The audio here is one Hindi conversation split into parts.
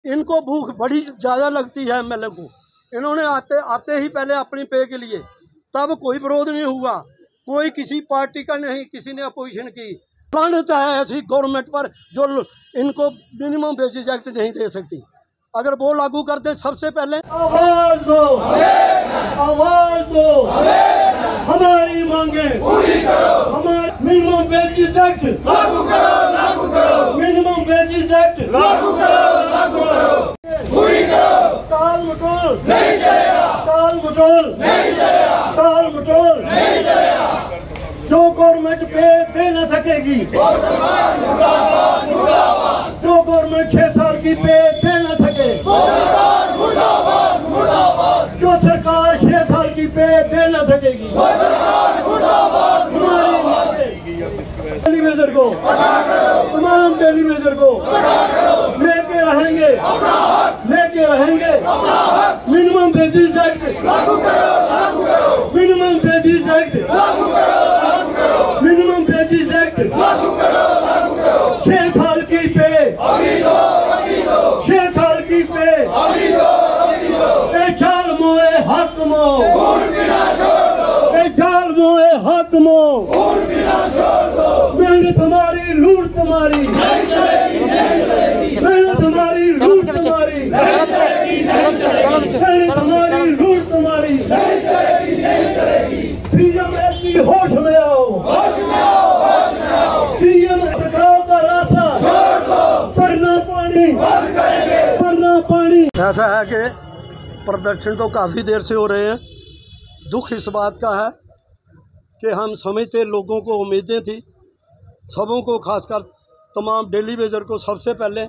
इनको भूख बड़ी ज़्यादा लगती है एमएलए को। इन्होंने आते ही पहले अपनी पे के लिए, तब कोई विरोध नहीं हुआ, कोई किसी पार्टी का नहीं, किसी ने अपोजिशन की। लानत है ऐसी गवर्नमेंट पर जो इनको मिनिमम वेजेस एक्ट नहीं दे सकती। अगर वो लागू करते सबसे पहले आवाज दो, आवाज दो, हमारी मांगे पूरी करो, हमारे मिनिमम वेजेस एक्ट लागू करो, लागू करो, मिनिमम वेजेस एक्ट लागू करो, पूरी करो। टाल मटोल नहीं चलेगा, टाल मटोल नहीं चलेगा, टाल मटोल नहीं चलेगा। जो गवर्नमेंट पे दे न सकेगी वो सरकार मुर्दाबाद, मुर्दाबाद। जो गवर्नमेंट 6 साल की पे दे न सके वो सरकार मुर्दाबाद, मुर्दाबाद। जो सरकार 6 साल की पे दे न सकेगी वो सरकार मुर्दाबाद, मुर्दाबाद। टेलीविजन को तमाम टेलीविजन को लेके रहेंगे, लेके रहेंगे। मिनिमम वेजेस एक्ट लागू करो, लागू करो, मिनिमम वेजेस एक्ट लागू करो, लागू करो, मिनिमम वेजेस एक्ट लागू करो, लागू करो। 6 साल की पे अभी दो, अभी दो, 6 साल की पे अभी दो, अभी दो। ए जाल मोए हाकमो खून पीना छोड़ दो, ए जाल मोए हाकमो खून पीना छोड़ दो। मेहनत हमारी लूट तुम्हारी नहीं चलेगी, नहीं चलेगी। मेहनत हमारी लूट तुम्हारी नहीं चलेगी, नहीं चलेगी। मेहनत हमारी लूट तुम्हारी नहीं चलेगी, नहीं चलेगी। सीएम एमपी होश में आओ, होश में आओ, होश में आओ। सीएम टकराव का रास्ता छोड़ दो, वरना पानी बंद करेंगे, वरना पानी। ऐसा है कि प्रदर्शन तो काफ़ी देर से हो रहे हैं। दुख इस बात का है कि हम समझते लोगों को उम्मीदें थी, सबों को, खासकर तमाम डेली वेजर को सबसे पहले,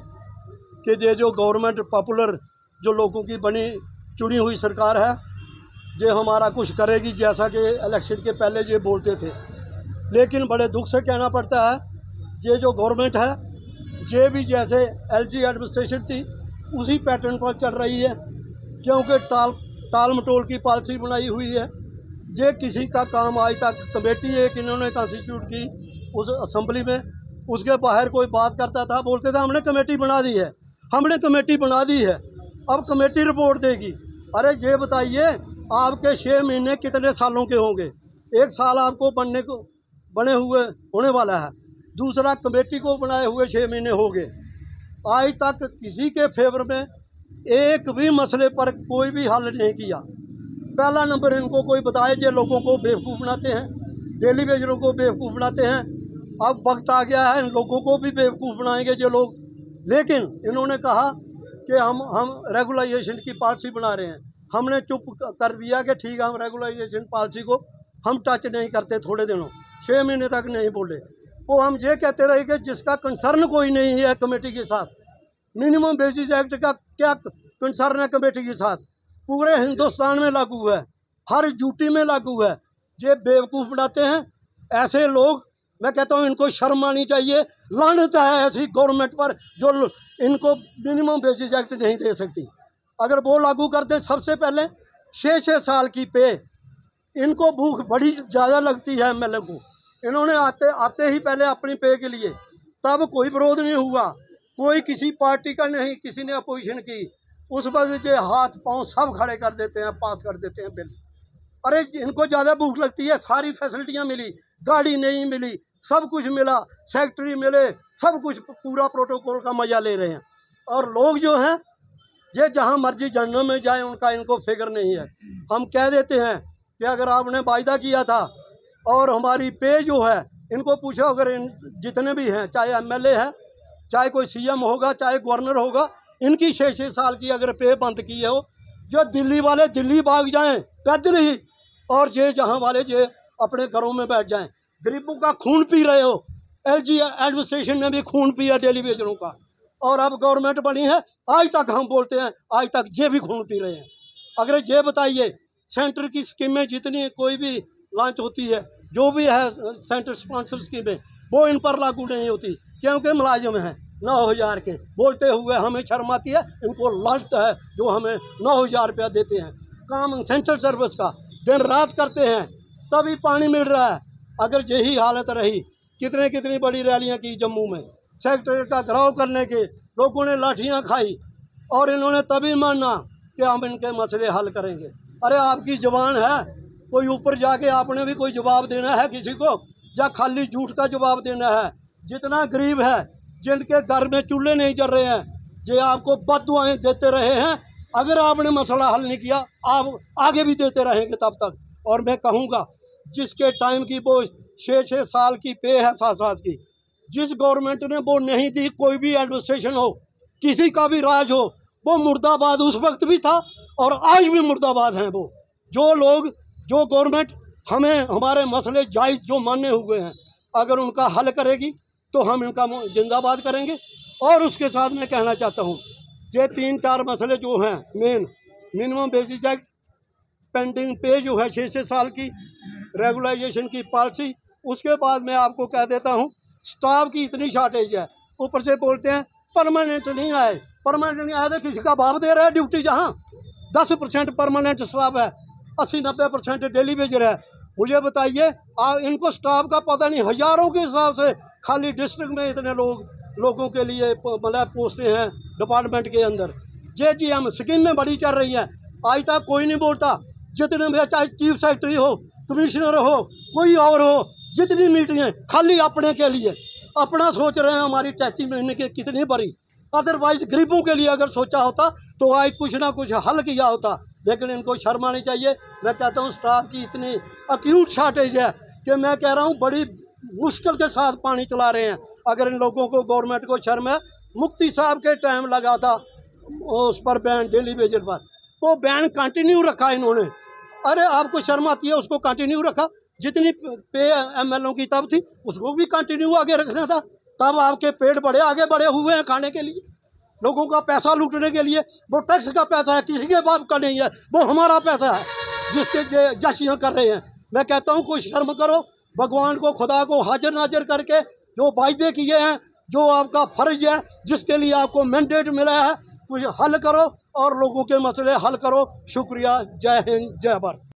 कि ये जो गवर्नमेंट पॉपुलर जो लोगों की बनी चुनी हुई सरकार है, ये हमारा कुछ करेगी, जैसा कि इलेक्शन के पहले ये बोलते थे। लेकिन बड़े दुख से कहना पड़ता है, ये जो गवर्नमेंट है ये भी जैसे एलजी एडमिनिस्ट्रेशन थी उसी पैटर्न पर चल रही है, क्योंकि टाल मटोल की पॉलिसी बनाई हुई है। ये किसी का काम आज तक, कमेटी एक इन्होंने कॉन्स्टिट्यूट की उस असम्बली में, उसके बाहर कोई बात करता था, बोलते थे हमने कमेटी बना दी है, हमने कमेटी बना दी है, अब कमेटी रिपोर्ट देगी। अरे ये बताइए आपके 6 महीने कितने सालों के होंगे? 1 साल आपको बने हुए होने वाला है, दूसरा कमेटी को बनाए हुए 6 महीने हो गए। आज तक किसी के फेवर में एक भी मसले पर कोई भी हल नहीं किया। पहला नंबर, इनको कोई बताए जो लोगों को बेवकूफ़ बनाते हैं, डेली वेजरों को बेवकूफ़ बनाते हैं। अब वक्त आ गया है, इन लोगों को भी बेवकूफ़ बनाएंगे जो लोग। लेकिन इन्होंने कहा कि हम रेगुलाइजेशन की पॉलिसी बना रहे हैं। हमने चुप कर दिया कि ठीक है, हम रेगुलाइजेशन पॉलिसी को हम टच नहीं करते, थोड़े दिनों 6 महीने तक नहीं बोले। वो हम ये कहते रहे कि जिसका कंसर्न कोई नहीं है कमेटी के साथ, मिनिमम वेजेस एक्ट का क्या कंसर्न है कमेटी के साथ? पूरे हिंदुस्तान में लागू है, हर यूटी में लागू है। ये बेवकूफ़ बनाते हैं ऐसे लोग। मैं कहता हूँ इनको शर्म आनी चाहिए। लानत है ऐसी गवर्नमेंट पर जो इनको मिनिमम वेजेस एक्ट नहीं दे सकती। अगर वो लागू करते सबसे पहले 6 साल की पे, इनको भूख बड़ी ज़्यादा लगती है एमएलए को। इन्होंने आते ही पहले अपनी पे के लिए, तब कोई विरोध नहीं हुआ, कोई किसी पार्टी का नहीं, किसी ने अपोजिशन की। उस वजह से हाथ पांव सब खड़े कर देते हैं, पास कर देते हैं बिल। अरे इनको ज़्यादा भूख लगती है, सारी फैसिलिटियाँ मिली, गाड़ी नहीं मिली, सब कुछ मिला, सेक्रेटरी मिले, सब कुछ, पूरा प्रोटोकॉल का मज़ा ले रहे हैं। और लोग जो हैं ये जहाँ मर्जी जन्नत में जाए, उनका इनको फिक्र नहीं है। हम कह देते हैं कि अगर आपने वायदा किया था और हमारी पे जो है, इनको पूछो, अगर जितने भी हैं, चाहे एमएलए है, चाहे कोई सीएम होगा, चाहे गवर्नर होगा, इनकी 6 साल की अगर पे बंद की हो, जो दिल्ली वाले दिल्ली भाग जाएं पैदल ही, और ये जहाँ वाले ये अपने घरों में बैठ जाएं। गरीबों का खून पी रहे हो, एलजी एडमिनिस्ट्रेशन ने भी खून पिया डेली वेजरों का, और अब गवर्नमेंट बनी है, आज तक हम बोलते हैं, आज तक ये भी खून पी रहे हैं। अगर ये बताइए, सेंटर की स्कीमें जितनी कोई भी लॉन्च होती है, जो भी है सेंटर स्पॉन्सर स्कीमें, वो इन पर लागू नहीं होती, क्योंकि मुलाजिम हैं 9,000 के। बोलते हुए हमें शर्म आती है, इनको लांछत है जो हमें 9,000 रुपया देते हैं। काम एसेंशियल सर्विस का दिन रात करते हैं, तभी पानी मिल रहा है। अगर यही हालत रही, कितनी बड़ी रैलियां की जम्मू में, सेक्रेटरी का घेराव करने के लोगों ने लाठियां खाई, और इन्होंने तभी माना कि हम इनके मसले हल करेंगे। अरे आपकी जबान है, कोई ऊपर जाके आपने भी कोई जवाब देना है किसी को, या खाली झूठ का जवाब देना है? जितना गरीब है, जिनके घर में चूल्हे नहीं जल रहे हैं, ये आपको बददुआएं देते रहे हैं। अगर आपने मसला हल नहीं किया, आप आगे भी देते रहेंगे तब तक। और मैं कहूँगा, जिसके टाइम की वो 6-6 साल की पे है, 7-7 की, जिस गवर्नमेंट ने वो नहीं दी, कोई भी एडमिनिस्ट्रेशन हो, किसी का भी राज हो, वो मुर्दाबाद उस वक्त भी था और आज भी मुर्दाबाद हैं। वो जो लोग, जो गवर्नमेंट हमें हमारे मसले जायज़ जो माने हुए हैं, अगर उनका हल करेगी तो हम इनका जिंदाबाद करेंगे। और उसके साथ मैं कहना चाहता हूँ, ये 3-4 मसले जो हैं main, minimum basis act, pending पे जो है 6-6 साल की, रेगुलाइजेशन की पॉलिसी, उसके बाद मैं आपको कह देता हूँ स्टाफ की इतनी शॉर्टेज है। ऊपर से बोलते हैं परमानेंट नहीं आए, परमानेंट नहीं आए तो किसी का बाप दे रहा है ड्यूटी। जहाँ 10% परमानेंट स्टाफ है, 80-90% डेली वेजर है। मुझे बताइए, इनको स्टाफ का पता नहीं, हज़ारों के हिसाब से खाली डिस्ट्रिक्ट में इतने लोगों के लिए मतलब पोस्टें हैं डिपार्टमेंट के अंदर। JGM स्कीम में बड़ी चल रही है, आज तक कोई नहीं बोलता। जितने भी, चाहे चीफ सेक्रेटरी हो, कमिश्नर हो, कोई और हो, जितनी मीटिंगें खाली अपने के लिए, अपना सोच रहे हैं। हमारी टैक्सी महीने की कितनी बड़ी, अदरवाइज गरीबों के लिए अगर सोचा होता तो आज कुछ ना कुछ हल किया होता। लेकिन इनको शर्म आनी चाहिए। मैं कहता हूँ स्टाफ की इतनी एक्यूट शॉर्टेज है कि मैं कह रहा हूँ बड़ी मुश्किल के साथ पानी चला रहे हैं। अगर इन लोगों को, गवर्नमेंट को शर्म है, मुफ्ती साहब के टाइम लगा था उस पर बैन, डेली वेजर पर, वो बैन कंटिन्यू रखा इन्होंने। अरे आपको शर्म आती है? उसको कंटिन्यू रखा। जितनी पे MLO की तब थी, उसको भी कंटिन्यू आगे रखना था। तब आपके पेट बड़े आगे बढ़े हुए हैं खाने के लिए, लोगों का पैसा लूटने के लिए। वो टैक्स का पैसा है, किसी के बाप का नहीं है, वो हमारा पैसा है जिसके जश्न कर रहे हैं। मैं कहता हूँ कुछ शर्म करो, भगवान को, खुदा को हाजिर नाजिर करके जो वायदे किए हैं, जो आपका फ़र्ज है, जिसके लिए आपको मैंडेट मिला है, कुछ हल करो और लोगों के मसले हल करो। शुक्रिया। जय हिंद, जय भारत।